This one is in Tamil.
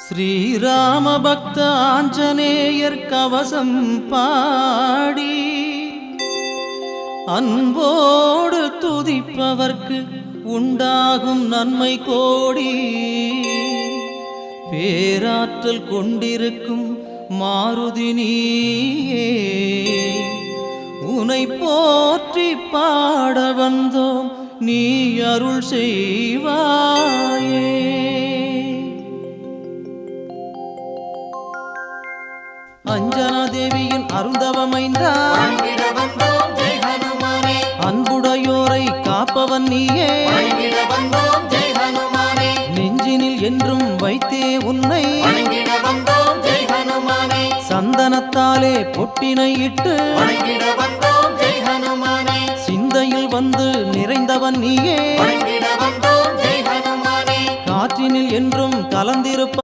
ஸ்ரீராம பக்த ஆஞ்சநேயர் கவசம் பாடி அன்போடு துதிப்பவர்க்கு உண்டாகும் நன்மை கோடி. பேராற்றல் கொண்டிருக்கும் மாருதி நீயே, உனை போற்றி பாட வந்தோம், நீ அருள் செய்வாயே. அஞ்சனா தேவியின் அருந்தவமைந்தா, அன்புடையோரை காப்பவன் நீயே, நெஞ்சினில் என்றும் வைத்தே உன்னை, சந்தனத்தாலே பொட்டினை இட்டு சிந்தையில் வந்து நிறைந்தவன் நீயே, காற்றினில் என்றும் கலந்திருப்ப